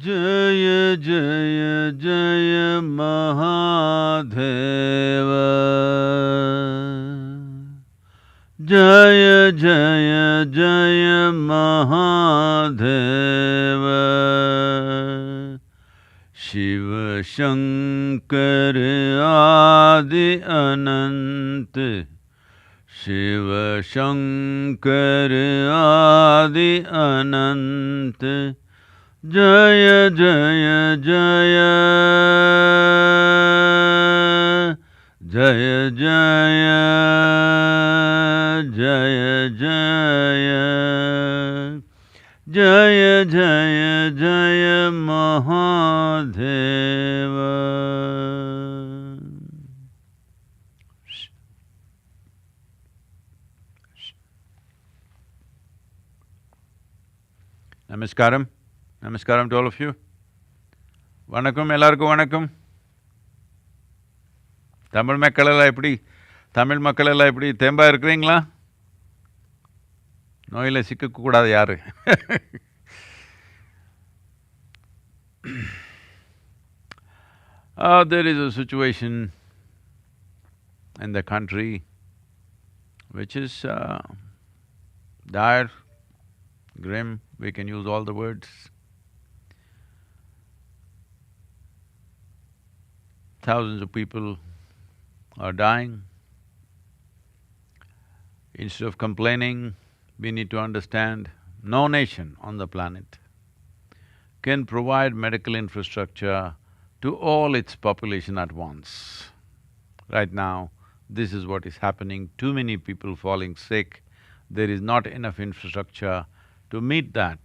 Jaya Jaya Jaya Mahadeva. Jaya Jaya Jaya Mahadeva. Shiva Shankar Adi Anant. Shiva Shankar Adi Anant. Jaya Jaya Jaya Jaya Jaya Jaya Jaya Jaya Jaya Jaya Mahadeva. Namaskaram. Namaskaram to all of you. Vanakkam, ellarkum vanakkam. Tamil மக்களெல்லாம் எப்படி? தமிழ் மக்களெல்லாம் எப்படி? தெம்பா இருக்கிறீங்களா? நோயில சிக்கக்கூடாது யாரு? There is a situation in the country which is dire, grim, we can use all the words. Thousands of people are dying. Instead of complaining, we need to understand no nation on the planet can provide medical infrastructure to all its population at once. Right now, this is what is happening, too many people falling sick, there is not enough infrastructure to meet that.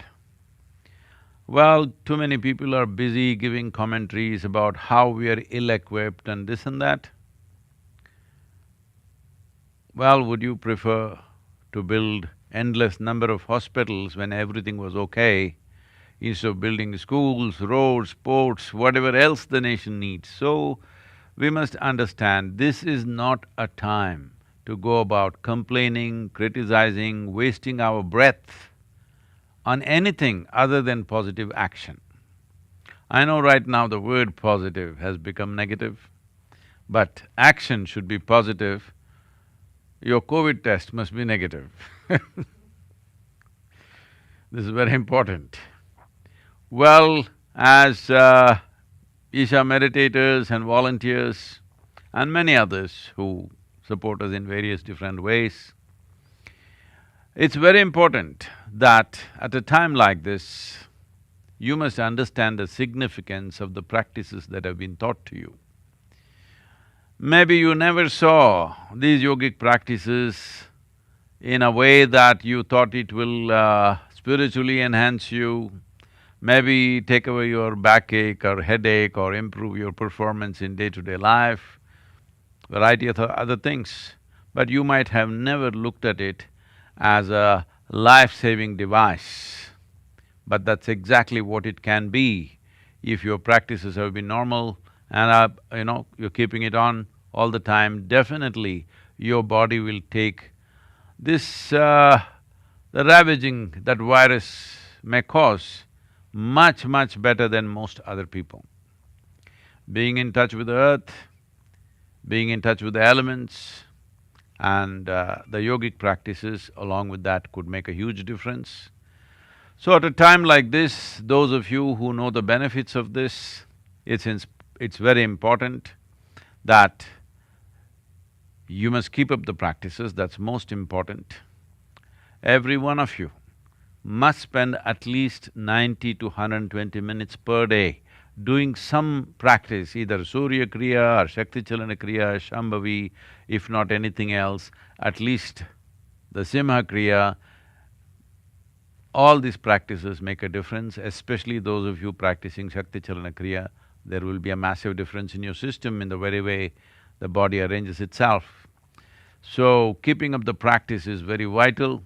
Well, too many people are busy giving commentaries about how we are ill-equipped and this and that. Well, would you prefer to build endless number of hospitals when everything was okay, instead of building schools, roads, ports, whatever else the nation needs? So, we must understand this is not a time to go about complaining, criticizing, wasting our breath on anything other than positive action. I know right now the word positive has become negative, but action should be positive. Your COVID test must be negative. This is very important. Well, as Isha meditators and volunteers and many others who support us in various different ways, it's very important that at a time like this, you must understand the significance of the practices that have been taught to you. Maybe you never saw these yogic practices in a way that you thought it will spiritually enhance you, maybe take away your backache or headache or improve your performance in day-to-day life, variety of other things. But you might have never looked at it as a life-saving device. But that's exactly what it can be if your practices have been normal and you're keeping it on all the time. Definitely your body will take this the ravaging that virus may cause much, much better than most other people. Being in touch with the earth, being in touch with the elements, and the yogic practices along with that could make a huge difference. So at a time like this, those of you who know the benefits of this, it's very important that you must keep up the practices, that's most important. Every one of you must spend at least 90 to 120 minutes per day doing some practice, either Surya Kriya or Shakti Chalana Kriya, Shambhavi, if not anything else, at least the Simha Kriya. All these practices make a difference, especially those of you practicing Shakti Chalana Kriya. There will be a massive difference in your system in the very way the body arranges itself. So, keeping up the practice is very vital.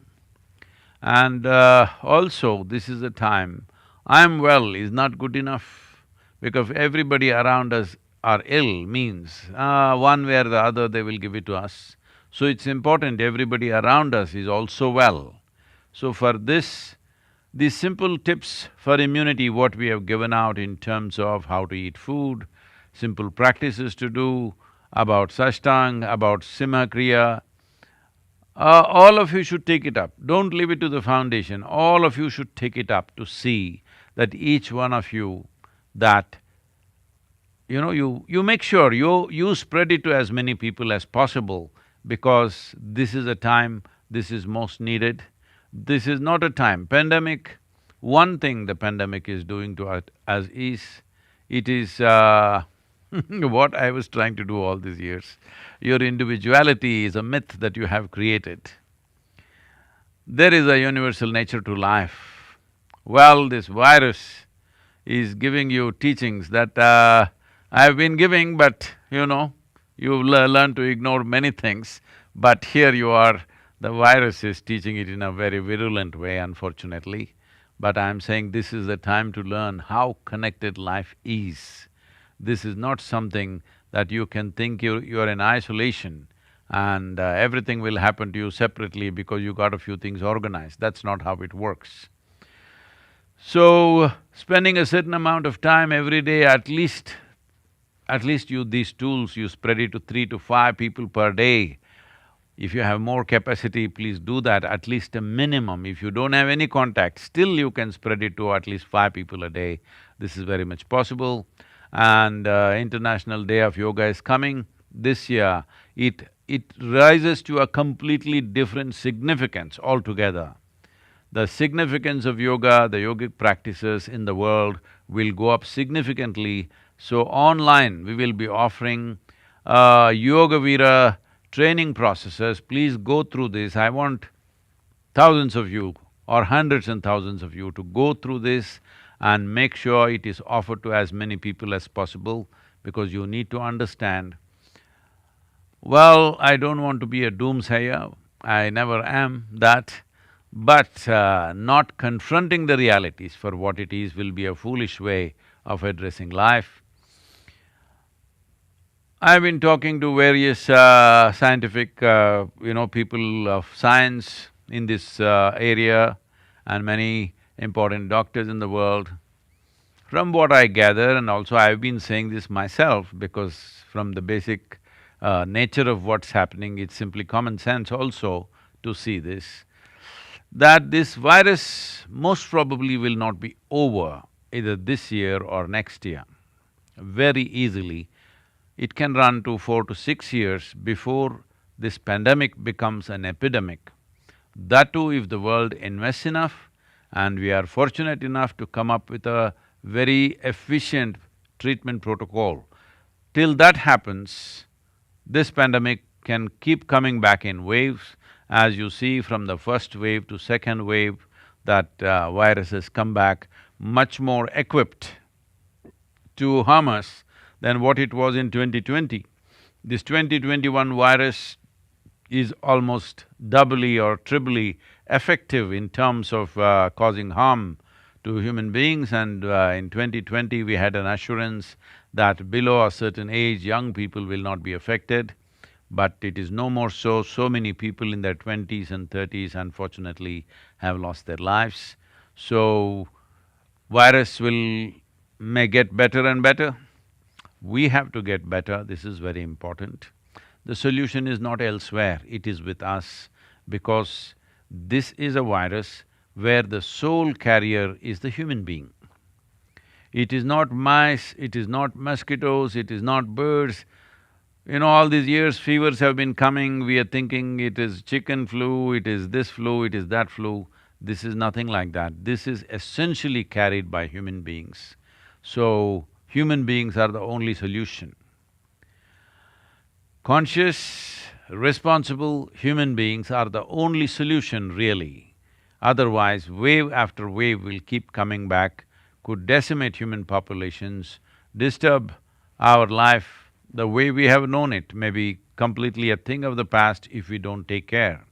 And also, this is a time, I'm well is not good enough, because everybody around us are ill means, one way or the other they will give it to us. So it's important everybody around us is also well. So for this, These simple tips for immunity, what we have given out in terms of how to eat food, simple practices to do, about Sashtang, about Simha Kriya, all of you should take it up. Don't leave it to the foundation. All of you should take it up to see that each one of you, that you make sure you spread it to as many people as possible, because this is a time, this is most needed. This is not a time… Pandemic, one thing the pandemic is doing to us is, it is what I was trying to do all these years. Your individuality is a myth that you have created. There is a universal nature to life. Well, this virus is giving you teachings that I've been giving, but you've learned to ignore many things, but here you are, the virus is teaching it in a very virulent way, unfortunately. But I'm saying this is the time to learn how connected life is. This is not something that you can think you're in isolation and everything will happen to you separately because you got a few things organized. That's not how it works. So, spending a certain amount of time every day, at least you… these tools, you spread it to 3 to 5 people per day. If you have more capacity, please do that, at least a minimum. If you don't have any contact, still you can spread it to at least 5 people a day. This is very much possible. And International Day of Yoga is coming this year. It rises to a completely different significance altogether. The significance of yoga, the yogic practices in the world will go up significantly. So online, we will be offering Yoga Veera training processes. Please go through this. I want thousands of you or hundreds and thousands of you to go through this and make sure it is offered to as many people as possible, because you need to understand. Well, I don't want to be a doomsayer, I never am that, but not confronting the realities for what it is will be a foolish way of addressing life. I've been talking to various scientific, people of science in this area and many important doctors in the world. From what I gather, and also I've been saying this myself because from the basic nature of what's happening, it's simply common sense also to see this, that this virus most probably will not be over either this year or next year. Very easily, it can run to 4 to 6 years before this pandemic becomes an epidemic. That too, if the world invests enough, and we are fortunate enough to come up with a very efficient treatment protocol. Till that happens, this pandemic can keep coming back in waves. As you see from the first wave to second wave, that virus has come back much more equipped to harm us than what it was in 2020. This 2021 virus is almost doubly or triply effective in terms of causing harm to human beings, and in 2020 we had an assurance that below a certain age, young people will not be affected, but it is no more so. So many people in their 20s and 30s unfortunately have lost their lives. So, virus may get better and better. We have to get better, this is very important. The solution is not elsewhere, it is with us, because this is a virus where the sole carrier is the human being. It is not mice, it is not mosquitoes, it is not birds. All these years fevers have been coming, we are thinking it is chicken flu, it is this flu, it is that flu. This is nothing like that. This is essentially carried by human beings. So, human beings are the only solution. Conscious, responsible human beings are the only solution really. Otherwise, wave after wave will keep coming back, could decimate human populations, disturb our life the way we have known it, may be completely a thing of the past if we don't take care.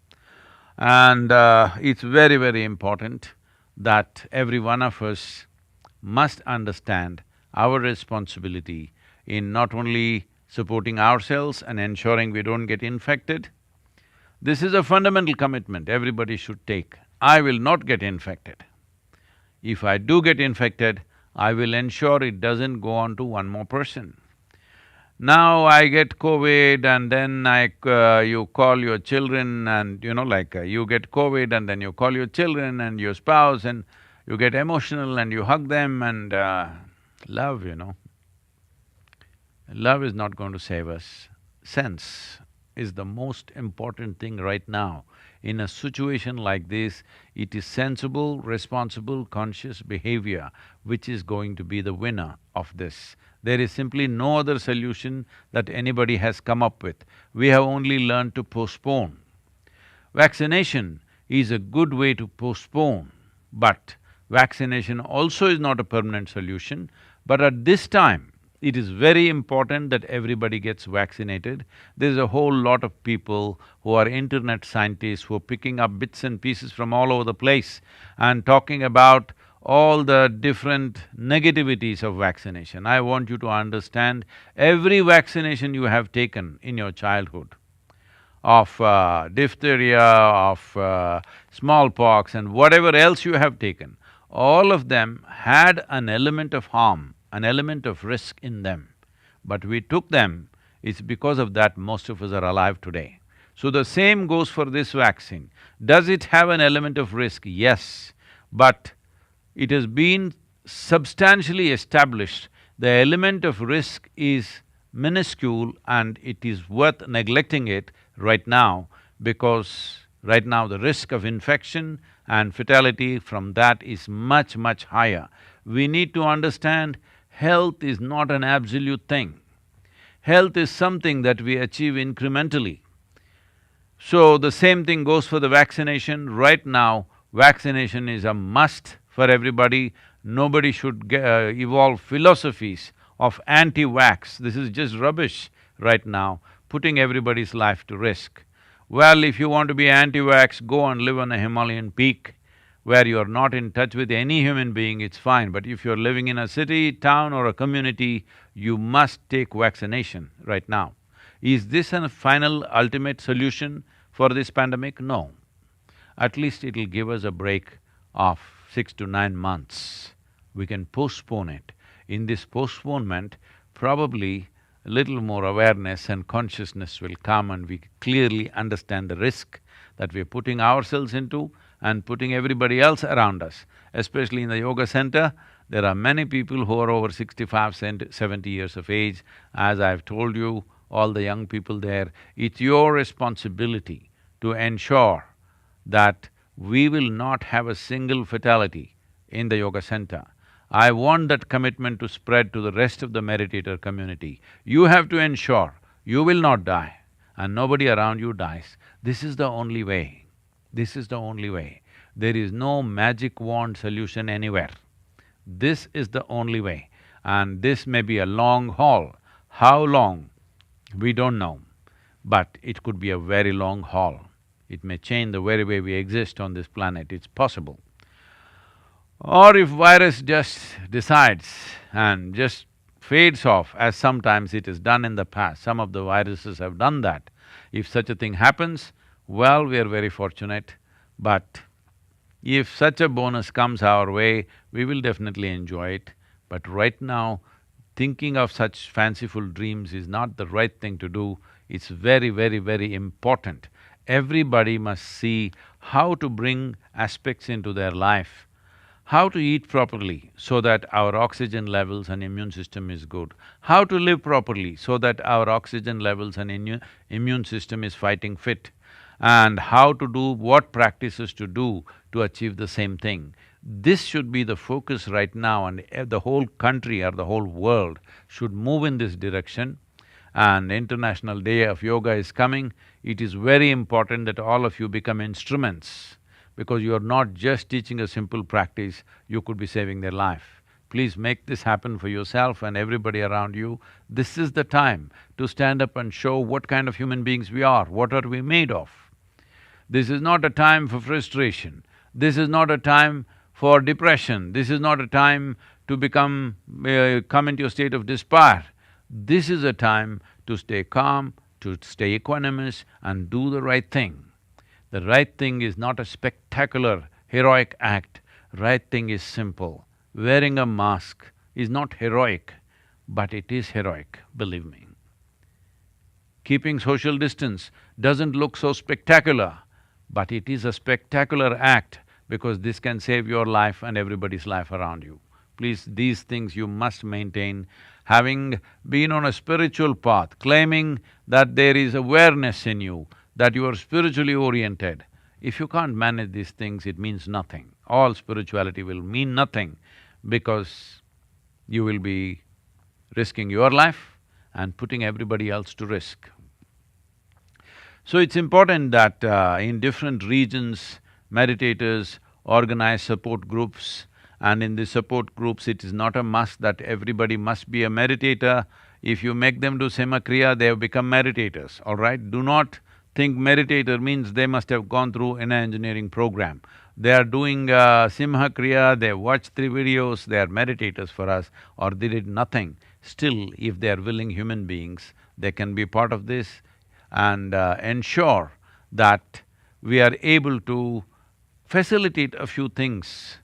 And it's very, very important that every one of us must understand our responsibility in not only supporting ourselves and ensuring we don't get infected. This is a fundamental commitment everybody should take. I will not get infected. If I do get infected, I will ensure it doesn't go on to one more person. Now I get COVID and then you call your children and you get COVID and then you call your children and your spouse and you get emotional and you hug them and love. Love is not going to save us. Sense is the most important thing right now. In a situation like this, it is sensible, responsible, conscious behavior which is going to be the winner of this. There is simply no other solution that anybody has come up with. We have only learned to postpone. Vaccination is a good way to postpone, but vaccination also is not a permanent solution. But at this time, it is very important that everybody gets vaccinated. There's a whole lot of people who are internet scientists who are picking up bits and pieces from all over the place and talking about all the different negativities of vaccination. I want you to understand, every vaccination you have taken in your childhood of diphtheria, of smallpox and whatever else you have taken, all of them had an element of harm, an element of risk in them. But we took them, it's because of that most of us are alive today. So the same goes for this vaccine. Does it have an element of risk? Yes, but it has been substantially established, the element of risk is minuscule and it is worth neglecting it right now, because right now the risk of infection and fatality from that is much, much higher. We need to understand health is not an absolute thing. Health is something that we achieve incrementally. So the same thing goes for the vaccination. Right now, vaccination is a must for everybody. Nobody should evolve philosophies of anti-vax. This is just rubbish right now, putting everybody's life to risk. Well, if you want to be anti-vax, go and live on a Himalayan peak where you're not in touch with any human being, it's fine. But if you're living in a city, town or a community, you must take vaccination right now. Is this a final ultimate solution for this pandemic? No. At least it'll give us a break of 6 to 9 months. We can postpone it. In this postponement, probably a little more awareness and consciousness will come and we clearly understand the risk that we're putting ourselves into and putting everybody else around us. Especially in the yoga center, there are many people who are over 65, 70 years of age. As I've told you, all the young people there, it's your responsibility to ensure that we will not have a single fatality in the yoga center. I want that commitment to spread to the rest of the meditator community. You have to ensure you will not die and nobody around you dies. This is the only way. This is the only way. There is no magic wand solution anywhere. This is the only way. And this may be a long haul. How long? We don't know. But it could be a very long haul. It may change the very way we exist on this planet, it's possible. Or if virus just decides and just fades off, as sometimes it is done in the past, some of the viruses have done that. If such a thing happens, well, we are very fortunate, but if such a bonus comes our way, we will definitely enjoy it. But right now, thinking of such fanciful dreams is not the right thing to do. It's very, very, very important. Everybody must see how to bring aspects into their life, how to eat properly so that our oxygen levels and immune system is good, how to live properly so that our oxygen levels and immune system is fighting fit, and how to do what practices to do to achieve the same thing. This should be the focus right now, and the whole country or the whole world should move in this direction. And International Day of Yoga is coming. It is very important that all of you become instruments, because you are not just teaching a simple practice, you could be saving their life. Please make this happen for yourself and everybody around you. This is the time to stand up and show what kind of human beings we are, what are we made of. This is not a time for frustration. This is not a time for depression. This is not a time to come into a state of despair. This is a time to stay calm, to stay equanimous and do the right thing. The right thing is not a spectacular, heroic act. Right thing is simple. Wearing a mask is not heroic, but it is heroic, believe me. Keeping social distance doesn't look so spectacular, but it is a spectacular act because this can save your life and everybody's life around you. Please, these things you must maintain. Having been on a spiritual path, claiming that there is awareness in you, that you are spiritually oriented, if you can't manage these things, it means nothing. All spirituality will mean nothing because you will be risking your life and putting everybody else to risk. So it's important that in different regions, meditators organize support groups, and in the support groups, it is not a must that everybody must be a meditator. If you make them do Simha Kriya, they have become meditators, all right? Do not think meditator means they must have gone through an engineering program. They are doing Simha Kriya, they watch 3 videos, they are meditators for us, or they did nothing. Still, if they are willing human beings, they can be part of this and ensure that we are able to facilitate a few things.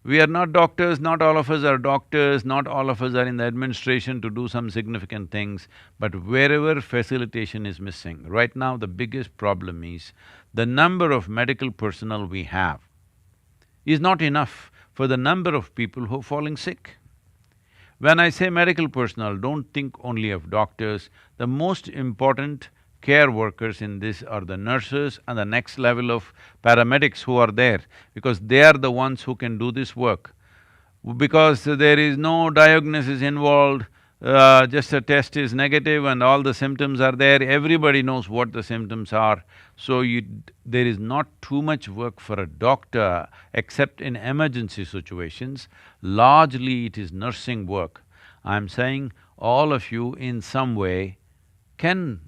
We are not doctors, not all of us are doctors, not all of us are in the administration to do some significant things, but wherever facilitation is missing, right now the biggest problem is the number of medical personnel we have is not enough for the number of people who are falling sick. When I say medical personnel, don't think only of doctors. The most important care workers in this are the nurses and the next level of paramedics who are there, because they are the ones who can do this work. Because there is no diagnosis involved, just a test is negative and all the symptoms are there, everybody knows what the symptoms are. So there is not too much work for a doctor except in emergency situations. Largely it is nursing work. I'm saying all of you in some way can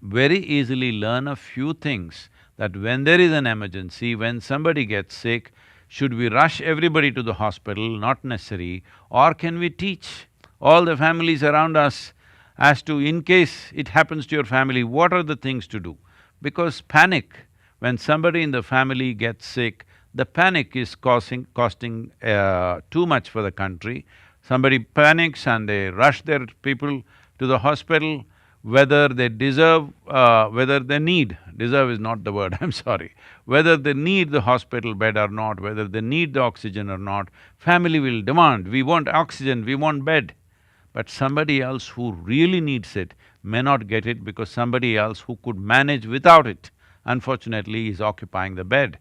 very easily learn a few things, that when there is an emergency, when somebody gets sick, should we rush everybody to the hospital? Not necessary. Or can we teach all the families around us as to, in case it happens to your family, what are the things to do? Because panic, when somebody in the family gets sick, the panic is costing too much for the country. Somebody panics and they rush their people to the hospital, whether they deserve, whether they need, deserve is not the word, I'm sorry, whether they need the hospital bed or not, whether they need the oxygen or not, family will demand, we want oxygen, we want bed. But somebody else who really needs it may not get it because somebody else who could manage without it, unfortunately, is occupying the bed.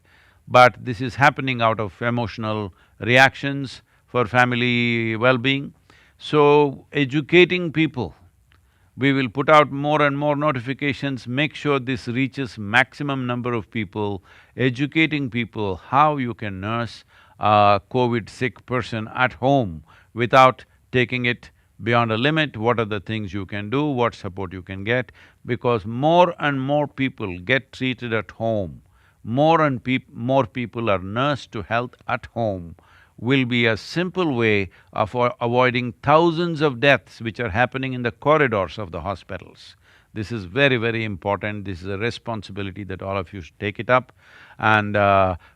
But this is happening out of emotional reactions for family well-being. So, educating people, we will put out more and more notifications, make sure this reaches maximum number of people, educating people how you can nurse a COVID sick person at home without taking it beyond a limit, what are the things you can do, what support you can get, because more and more people get treated at home, more people are nursed to health at home, will be a simple way of avoiding thousands of deaths which are happening in the corridors of the hospitals. This is very, very important. This is a responsibility that all of you should take it up. And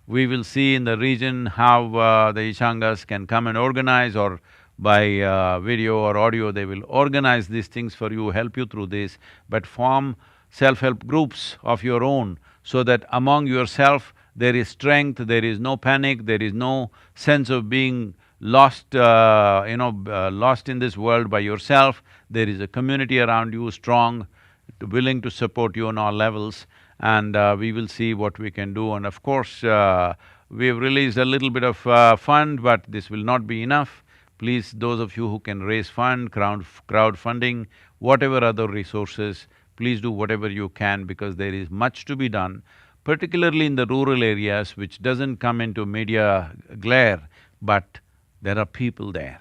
we will see in the region how the Ishangas can come and organize, or by video or audio, they will organize these things for you, help you through this, but form self-help groups of your own so that among yourself there is strength, there is no panic, there is no sense of being lost, lost in this world by yourself. There is a community around you, strong, willing to support you on all levels, and we will see what we can do. And of course, we have released a little bit of fund, but this will not be enough. Please, those of you who can raise fund, crowdfunding, whatever other resources, please do whatever you can, because there is much to be done, particularly in the rural areas, which doesn't come into media glare, but there are people there.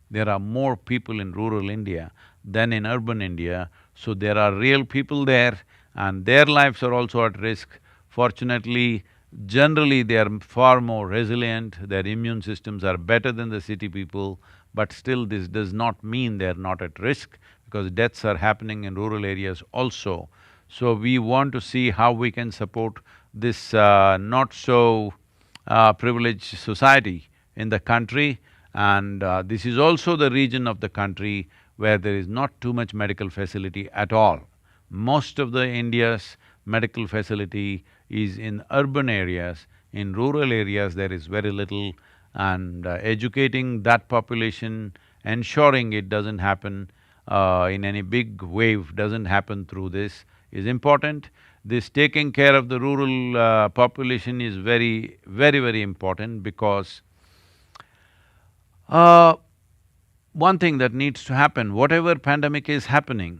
There are more people in rural India than in urban India, so there are real people there and their lives are also at risk. Fortunately, generally they are far more resilient, their immune systems are better than the city people, but still this does not mean they're not at risk, because deaths are happening in rural areas also. So we want to see how we can support this not so privileged society in the country, and this is also the region of the country where there is not too much medical facility at all. Most of the India's medical facility is in urban areas. In rural areas, there is very little, and educating that population, ensuring it doesn't happen in any big wave, doesn't happen through this, is important. This taking care of the rural population is very important, because uh, one thing that needs to happen, whatever pandemic is happening,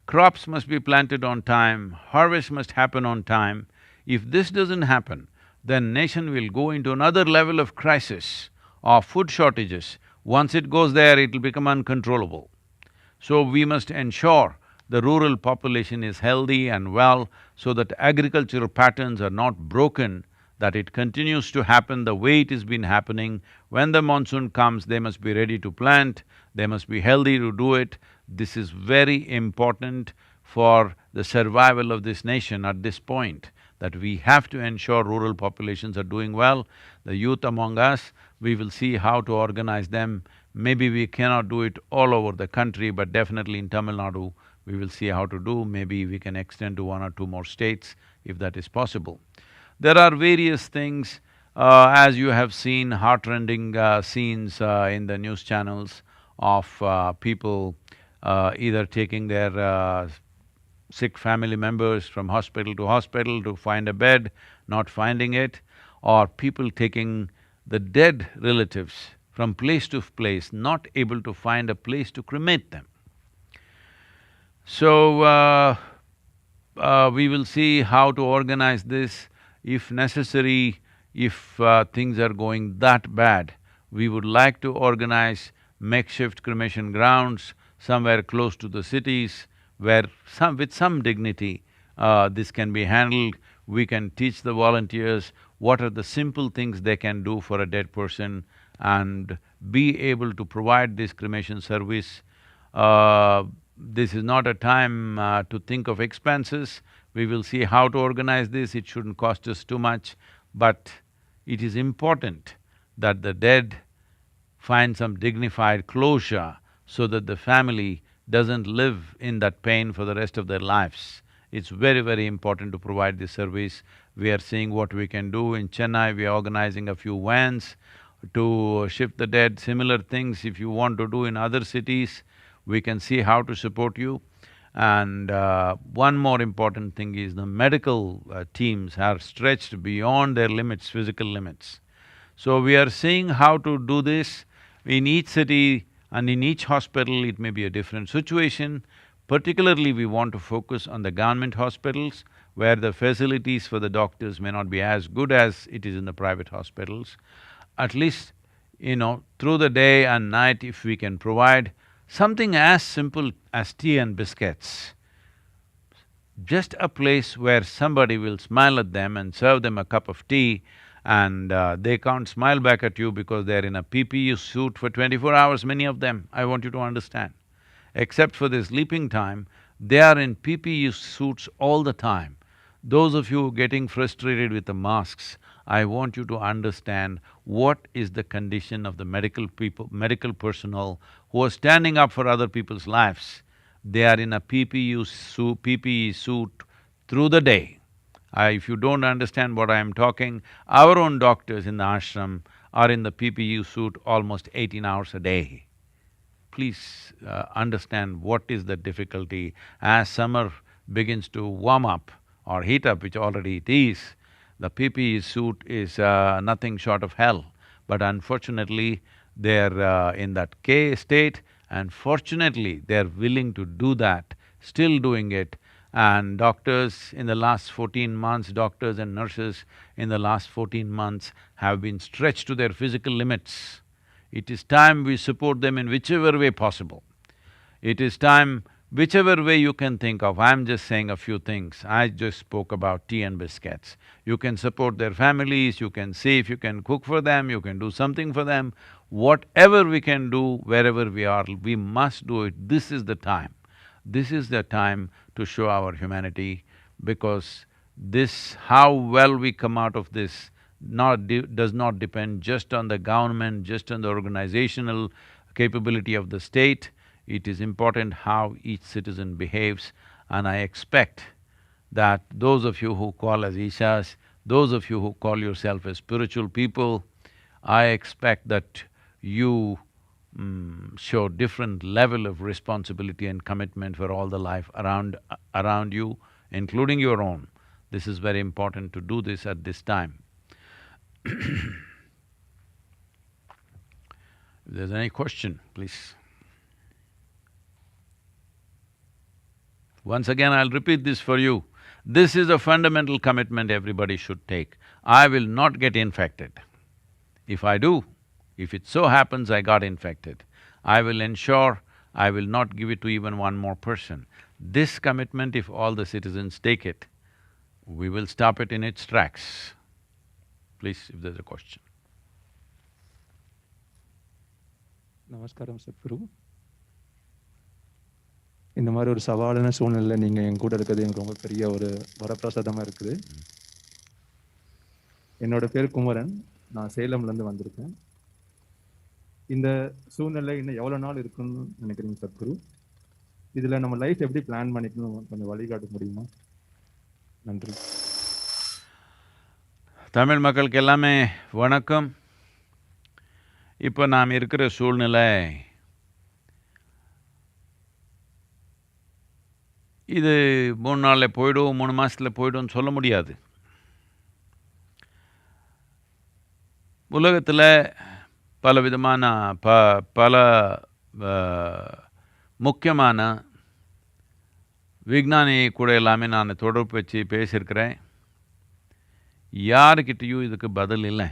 crops must be planted on time, harvest must happen on time. If this doesn't happen, then nation will go into another level of crisis of food shortages. Once it goes there, it'll become uncontrollable. So we must ensure the rural population is healthy and well, so that agricultural patterns are not broken, that it continues to happen the way it has been happening. When the monsoon comes, they must be ready to plant, they must be healthy to do it. This is very important for the survival of this nation at this point, that we have to ensure rural populations are doing well. The youth among us, we will see how to organize them. Maybe we cannot do it all over the country, but definitely in Tamil Nadu, we will see how to do. Maybe we can extend to one or two more states if that is possible. There are various things, as you have seen, heartrending scenes in the news channels of people either taking their sick family members from hospital to find a bed, not finding it, or people taking the dead relatives from place to place, not able to find a place to cremate them. So, we will see how to organize this. If necessary, if things are going that bad, we would like to organize makeshift cremation grounds somewhere close to the cities, where with some dignity this can be handled. We can teach the volunteers what are the simple things they can do for a dead person and be able to provide this cremation service. This is not a time to think of expenses. We will see how to organize this. It shouldn't cost us too much, but it is important that the dead find some dignified closure, so that the family doesn't live in that pain for the rest of their lives. It's very important to provide this service. We are seeing what we can do. In Chennai, we are organizing a few vans to shift the dead. Similar things, if you want to do in other cities, we can see how to support you. And one more important thing is the medical teams are stretched beyond their limits, physical limits. So we are seeing how to do this. In each city and in each hospital, it may be a different situation. Particularly, we want to focus on the government hospitals, where the facilities for the doctors may not be as good as it is in the private hospitals. At least, through the day and night, if we can provide something as simple as tea and biscuits, just a place where somebody will smile at them and serve them a cup of tea, and they can't smile back at you because they're in a PPE suit for 24 hours, many of them, I want you to understand. Except for their sleeping time, they are in PPE suits all the time. Those of you getting frustrated with the masks, I want you to understand what is the condition of the medical personnel who are standing up for other people's lives. They are in a PPE suit through the day. If you don't understand what I am talking, our own doctors in the ashram are in the PPE suit almost 18 hours a day. Please understand what is the difficulty. As summer begins to warm up or heat up, which already it is, the PPE suit is nothing short of hell. But unfortunately, they're in that state, and fortunately, they're willing to do that, still doing it. And doctors in the last 14 months, doctors and nurses in the last 14 months have been stretched to their physical limits. It is time we support them in whichever way possible. It is time, whichever way you can think of. I'm just saying a few things. I just spoke about tea and biscuits. You can support their families, you can see if you can cook for them, you can do something for them. Whatever we can do, wherever we are, we must do it. This is the time. This is the time to show our humanity, because how well we come out of this, does not depend just on the government, just on the organizational capability of the state. It is important how each citizen behaves, and I expect that those of you who call as Ishas, those of you who call yourself as spiritual people, I expect that you show different level of responsibility and commitment for all the life around you, including your own. This is very important to do this at this time. If there's any question, please. Once again, I'll repeat this for you. This is a fundamental commitment everybody should take. I will not get infected. If I do, if it so happens I got infected, I will ensure I will not give it to even one more person. This commitment, if all the citizens take it, we will stop it in its tracks. Please, if there's a question. Namaskaram, Sadhguru. இந்த மாதிரி ஒரு சவாலான சூழ்நிலை நீங்கள் என் கூட இருக்கிறது எனக்கு ரொம்ப பெரிய ஒரு வரப்பிரசாதமாக இருக்குது. என்னோட பேர் குமரன், நான் சேலம்லேருந்து வந்திருக்கேன். இந்த சூழ்நிலை இன்னும் எவ்வளோ நாள் இருக்குன்னு நினைக்கிறீங்க சத்குரு? இதில் நம்ம லைஃப் எப்படி பிளான் பண்ணிக்கணும் கொஞ்சம் வழிகாட்ட முடியுமா? நன்றி. தமிழ் மக்களுக்கு எல்லாமே வணக்கம். இப்போ நாம் இருக்கிற சூழ்நிலை இது 3 நாளில் போய்டும், 3 மாதத்தில் போய்டும்னு சொல்ல முடியாது. உலகத்தில் பலவிதமான பல முக்கியமான விஞ்ஞானி கூட எல்லாமே நான் தொடர்பு வச்சு பேசியிருக்கிறேன். யாருக்கிட்டேயும் இதுக்கு பதில் இல்லை.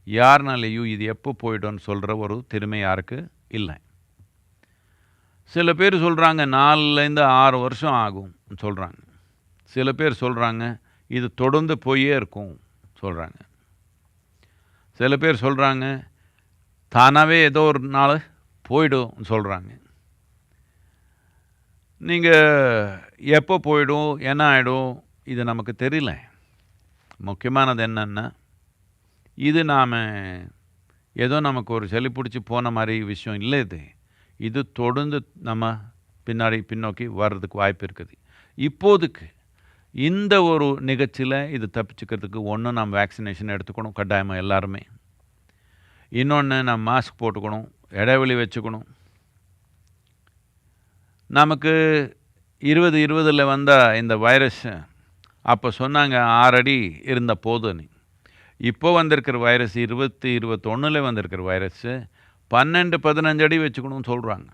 யாருனாலேயும் இது எப்போ போய்டும்னு சொல்கிற ஒரு திறமை யாருக்கு இல்லை. சில பேர் சொல்கிறாங்க 4லேருந்து 6 வருஷம் ஆகும் சொல்கிறாங்க. சில பேர் சொல்கிறாங்க இது தொடர்ந்து போயே இருக்கும் சொல்கிறாங்க. சில பேர் சொல்கிறாங்க தானாகவே ஏதோ ஒரு நாள் போய்டும் சொல்கிறாங்க. நீங்கள் எப்போ போய்டும், என்ன ஆகிடும், இது நமக்கு தெரியல. முக்கியமானது என்னன்னா, இது நாம் ஏதோ நமக்கு ஒரு சளி பிடிச்சி போன மாதிரி விஷயம் இல்லை. இது தொடர்ந்து நம்ம பின்னோக்கி வர்றதுக்கு வாய்ப்பு இருக்குது. இப்போதுக்கு இந்த ஒரு நிகழ்ச்சியில் இது தப்பிச்சுக்கிறதுக்கு ஒன்று நம்ம வேக்சினேஷன் எடுத்துக்கணும் கட்டாயமாக எல்லாருமே. இன்னொன்று நம்ம மாஸ்க் போட்டுக்கணும், இடைவெளி வச்சுக்கணும். நமக்கு 2020 வந்த இந்த வைரஸ் அப்போ சொன்னாங்க 6 அடி இருந்த போதுன்னு. இப்போ வந்திருக்கிற வைரஸ் 2021 வந்திருக்கிற வைரஸ்ஸு 12-15 அடி வச்சுக்கணும்னு சொல்கிறாங்க.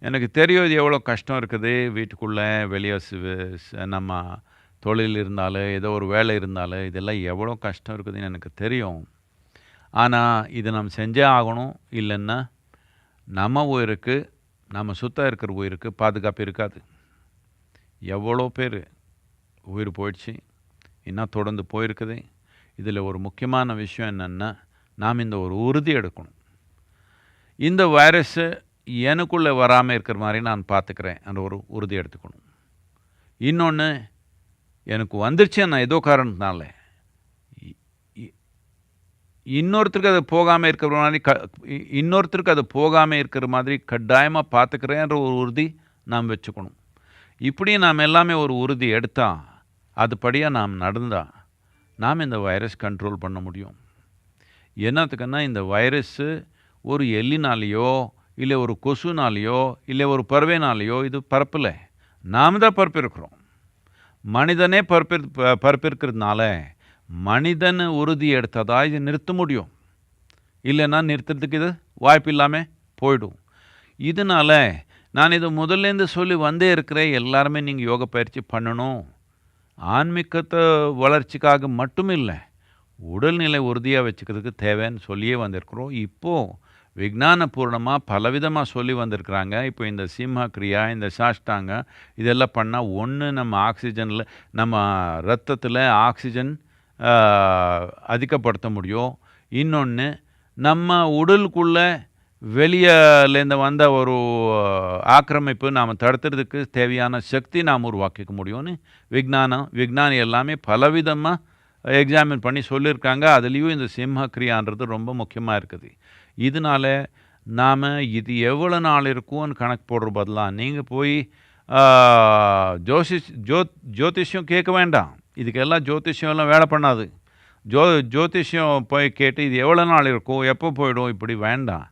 எனக்கு தெரியும் இது எவ்வளோ கஷ்டம் இருக்குது. வீட்டுக்குள்ளே வெளியே நம்ம தொழில் இருந்தாலும் ஏதோ ஒரு வேலை இருந்தாலும் இதெல்லாம் எவ்வளோ கஷ்டம் இருக்குதுன்னு எனக்கு தெரியும். ஆனால் இது நம்ம செஞ்சே ஆகணும். இல்லைன்னா நம்ம உயிருக்கு, நம்ம சுத்தம் இருக்கிற உயிருக்கு பாதுகாப்பு இருக்காது. எவ்வளோ பேர் உயிர் போயிடுச்சு, இன்னும் தொடர்ந்து போயிருக்குது. இதில் ஒரு முக்கியமான விஷயம் என்னென்னா, நாம் இந்த ஒரு உறுதி எடுக்கணும். இந்த வைரஸ்ஸு எனக்குள்ளே வராமல் இருக்கிற மாதிரி நான் பார்த்துக்கிறேன் அந்த ஒரு உறுதி எடுத்துக்கணும். இன்னொன்று, எனக்கு வந்துருச்சு நான் ஏதோ காரணத்தினால இன்னொருத்தருக்கு அது போகாமல் இருக்கிற மாதிரி இருக்கிற மாதிரி கட்டாயமாக பார்த்துக்கிறேன்ற ஒரு உறுதி நாம் வச்சுக்கணும். இப்படி நாம் எல்லாமே ஒரு உறுதி எடுத்தால், அதுபடியாக நாம் நடந்தால் நாம் இந்த வைரஸ் கண்ட்ரோல் பண்ண முடியும். என்னத்துக்குன்னா, இந்த வைரஸ்ஸு ஒரு எலினாலேயோ இல்லை ஒரு கொசுனாலேயோ இல்லை ஒரு பறவைனாலேயோ இது பரப்பலை. நாம் தான் பரப்பிருக்கிறோம். மனிதனே பரப்பிருக்கிறதுனால மனிதன் உறுதி எடுத்ததா இது நிறுத்த முடியும். இல்லைன்னா நிறுத்துறதுக்கு இது வாய்ப்பு இல்லாமல் போயிடும். இதனால் நான் இது முதல்லேருந்து சொல்லி வந்தே இருக்கிறேன், எல்லாருமே நீங்கள் யோக பயிற்சி பண்ணணும். ஆன்மீகத்தை வளர்ச்சிக்காக மட்டும் இல்லை, உடல்நிலை உறுதியாக வச்சுக்கிறதுக்கு தேவைன்னு சொல்லியே வந்திருக்கிறோம். இப்போது விஞ்ஞானபூர்ணமாக பலவிதமாக சொல்லி வந்திருக்கிறாங்க. இப்போ இந்த சிம்ம கிரியா, இந்த சாஷ்டாங்க இதெல்லாம் பண்ணால் ஒன்று நம்ம ஆக்சிஜனில், நம்ம ரத்தத்தில் ஆக்சிஜன் அதிகப்படுத்த முடியும். இன்னொன்று, நம்ம உடலுக்குள்ளே வெளியிலேருந்து வந்த ஒரு ஆக்கிரமிப்பு நாம் தடுத்துறதுக்கு தேவையான சக்தி நாம் உருவாக்கிக்க முடியும்னு விஞ்ஞானி எல்லாமே பலவிதமாக எக்ஸாமின் பண்ணி சொல்லியிருக்காங்க. அதுலேயும் இந்த சிம்ம கிரியான்றது ரொம்ப முக்கியமாக இருக்குது. இதனால நாம் இது எவ்வளோ நாள் இருக்கும்னு கணக்கு போடுற பதிலாக நீங்கள் போய் ஜோதிஷ்யம் கேட்க வேண்டாம். இதுக்கெல்லாம் ஜோதிஷ்யம் எல்லாம் வேலை பண்ணாது. ஜோதிஷ்யம் போய் கேட்டு இது எவ்வளோ நாள் இருக்கும், எப்போ போயிடும், இப்படி வேண்டாம்.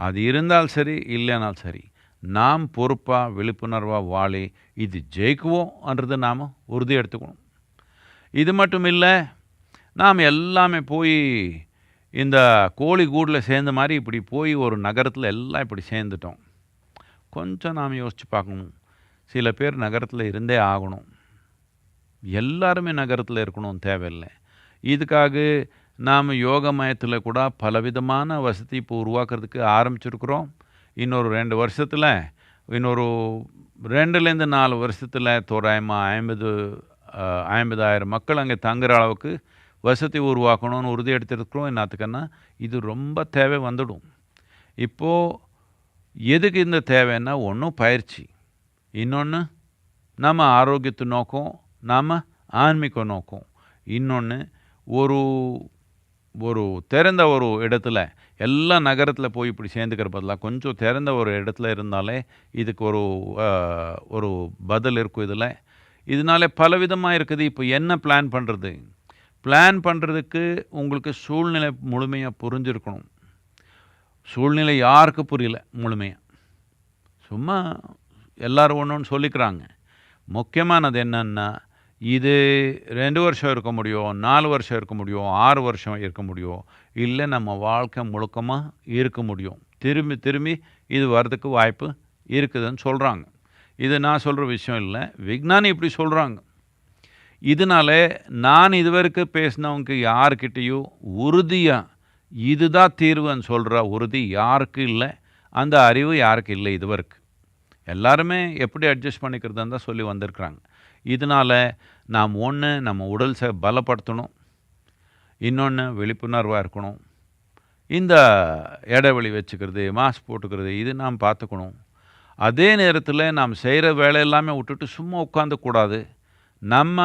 அது இருந்தால் சரி, இல்லைனாலும் சரி, நாம் பொறுப்பாக விழிப்புணர்வாக வாழி இது ஜெயிக்குவோம்ன்றது நாம் உறுதி எடுத்துக்கணும். இது மட்டும் இல்லை, நாம் எல்லாமே போய் இந்த கோழி கூடில் சேர்ந்த மாதிரி இப்படி போய் ஒரு நகரத்தில் எல்லாம் இப்படி சேர்ந்துட்டோம். கொஞ்சம் நாம் யோசித்து பார்க்கணும். சில பேர் நகரத்தில் இருந்தே ஆகணும். எல்லாருமே நகரத்தில் இருக்கணும் தேவையில்லை. இதுக்காக நாம் யோக மையத்தில் கூட பலவிதமான வசதி இப்போ உருவாக்குறதுக்கு ஆரம்பிச்சிருக்கிறோம். இன்னொரு 2 வருஷத்தில், இன்னொரு 2லேருந்து 4 வருஷத்தில் தோராயமாக 50,000 மக்கள் அங்கே தங்குற அளவுக்கு வசதி உருவாக்கணும்னு உறுதி எடுத்துருக்கிறோம். என்னத்துக்குன்னா இது ரொம்ப தேவை வந்துடும். இப்போது எதுக்கு இந்த தேவைன்னா, ஒன்றும் பயிற்சி, இன்னொன்று நம்ம ஆரோக்கியத்தை நோக்கம், நாம் ஆன்மீக நோக்கம், இன்னொன்று ஒரு ஒரு திறந்த ஒரு இடத்துல, எல்லா நகரத்தில் போய் இப்படி சேர்ந்துக்கிற பதிலாக கொஞ்சம் திறந்த ஒரு இடத்துல இருந்தாலே இதுக்கு ஒரு பதில் இருக்கும். இதனால பலவிதமாக இருக்குது. இப்போ என்ன பிளான் பண்ணுறது? பிளான் பண்ணுறதுக்கு உங்களுக்கு சூழ்நிலை முழுமையாக புரிஞ்சிருக்கணும். சூழ்நிலை யாருக்கு புரியல முழுமையாக, சும்மா எல்லோரும் ஒன்று ஒன்று சொல்லிக்கிறாங்க. முக்கியமானது என்னன்னா, இது 2 வருஷம் இருக்க முடியும், 4 வருஷம் இருக்க முடியும், 6 வருஷம் இருக்க முடியும், இல்லை நம்ம வாழ்க்கை முழுக்கமாக இருக்க முடியும். திரும்பி திரும்பி இது வர்றதுக்கு வாய்ப்பு இருக்குதுன்னு சொல்கிறாங்க. இது நான் சொல்கிற விஷயம் இல்லை, விஞ்ஞானி இப்படி சொல்கிறாங்க. இதனால நான் இதுவரைக்கும் பேசினவங்க யாருக்கிட்டேயும் உறுதியாக இதுதான் தீர்வுன்னு சொல்கிற உறுதி யாருக்கு இல்லை, அந்த அறிவு யாருக்கு இல்லை. இதுவரைக்கும் எல்லாருமே எப்படி அட்ஜஸ்ட் பண்ணிக்கிறதுன்னு தான் சொல்லி வந்திருக்கிறாங்க. இதனால் நாம் ஒன்று நம்ம உடல் பலப்படுத்தணும், இன்னொன்று விழிப்புணர்வாக இருக்கணும். இந்த இடைவெளி வச்சுக்கிறது, மாஸ்க் போட்டுக்கிறது, இது நாம் பார்த்துக்கணும். அதே நேரத்தில் நாம் செய்கிற வேலை எல்லாமே விட்டுட்டு சும்மா உட்காந்துக்கூடாது. நம்ம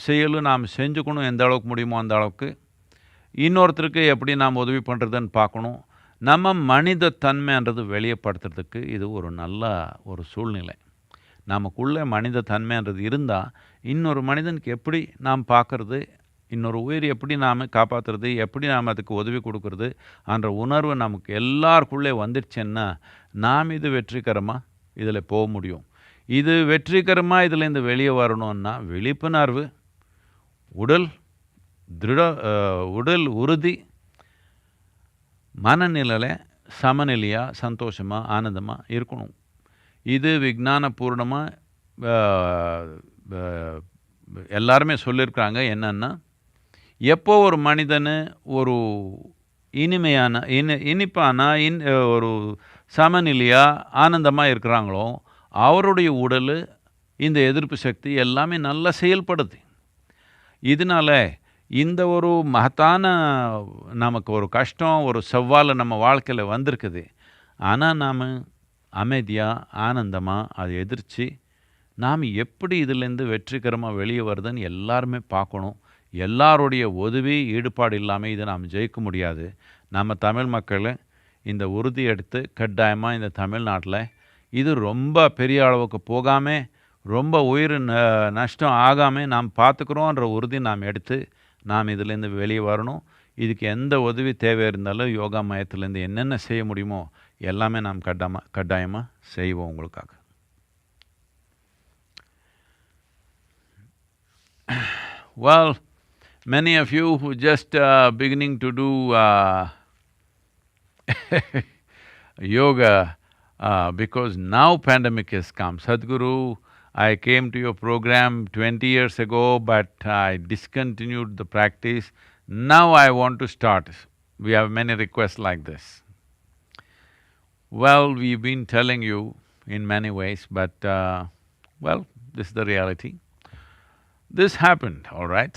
செயலும் நாம் செஞ்சுக்கணும், எந்த அளவுக்கு முடியுமோ அந்த அளவுக்கு. இன்னொருத்தருக்கு எப்படி நாம் உதவி பண்ணுறதுன்னு பார்க்கணும். நம்ம மனித தன்மைன்றது வெளியப்படுத்துறதுக்கு இது ஒரு நல்ல ஒரு சூழ்நிலை. நமக்குள்ளே மனித தன்மைன்றது இருந்தால் இன்னொரு மனிதனுக்கு எப்படி நாம் பார்க்குறது, இன்னொரு உயிர் எப்படி நாம் காப்பாற்றுறது, எப்படி நாம் அதுக்கு உதவி கொடுக்குறது என்ற உணர்வு நமக்கு எல்லாருக்குள்ளே வந்துடுச்சுன்னா நாம் இது வெற்றிகரமாக இதில் போக முடியும். இது வெற்றிகரமாக இதிலேருந்து வெளியே வரணும்னா விழிப்புணர்வு, உடல் உறுதி, மனநிலையில் சமநிலையாக சந்தோஷமாக ஆனந்தமாக இருக்கணும். இது விஞ்ஞானபூர்ணமாக எல்லாருமே சொல்லியிருக்காங்க. என்னன்னா, எப்போ ஒரு மனிதன் ஒரு இனிமையான இனிப்பான ஒரு சமநிலையாக ஆனந்தமாக இருக்கிறாங்களோ அவருடைய உடல், இந்த எதிர்ப்பு சக்தி எல்லாமே நல்லா செயல்படுது. இதனால் இந்த ஒரு மகத்தான நமக்கு ஒரு கஷ்டம், ஒரு சவால் நம்ம வாழ்க்கையில் வந்திருக்குது. ஆனால் நாம் அமைதியாக ஆனந்தமாக அதை எதிர்த்து நாம் எப்படி இதிலேருந்து வெற்றிகரமாக வெளியே வருதுன்னு எல்லாருமே பார்க்கணும். எல்லாருடைய உதவி ஈடுபாடு இல்லாமல் இதை நாம் ஜெயிக்க முடியாது. நம்ம தமிழ் மக்கள் இந்த உறுதி எடுத்து கட்டாயமாக இந்த தமிழ்நாட்டில் இது ரொம்ப பெரிய அளவுக்கு போகாமல், ரொம்ப உயிர் நஷ்டம் ஆகாமல் நாம் பார்த்துக்குறோன்ற உறுதி நாம் எடுத்து நாம் இதிலேருந்து வெளியே வரணும். இதுக்கு எந்த உதவி தேவை இருந்தாலும் யோகா மையத்திலேருந்து என்னென்ன செய்ய முடியுமோ எல்லாமே நாம் கட்டாயமாக செய்வோம் உங்களுக்காக. Well, many of you who just beginning to do yoga because now pandemic has come. Sadhguru, I came to your program 20 years ago, but I discontinued the practice. Now I want to start. We have many requests like this. Well, we've been telling you in many ways, but well, this is the reality. This happened, all right.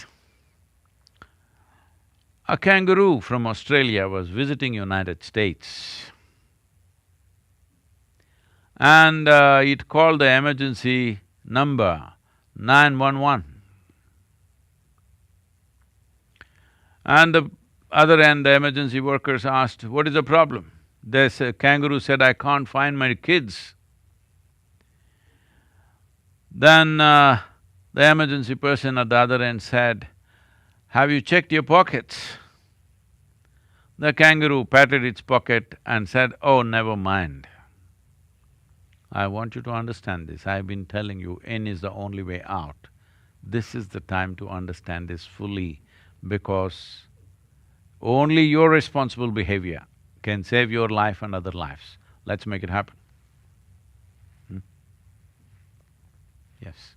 A kangaroo from Australia was visiting United States, and it called the emergency number 911. And the other end, the emergency workers asked, what is the problem? This kangaroo said, I can't find my kids. Then the emergency person at the other end said, have you checked your pockets? The kangaroo patted its pocket and said, oh, never mind. I want you to understand this, I've been telling you, in is the only way out. This is the time to understand this fully, because only your responsible behavior can save your life and other lives. Let's make it happen. Yes.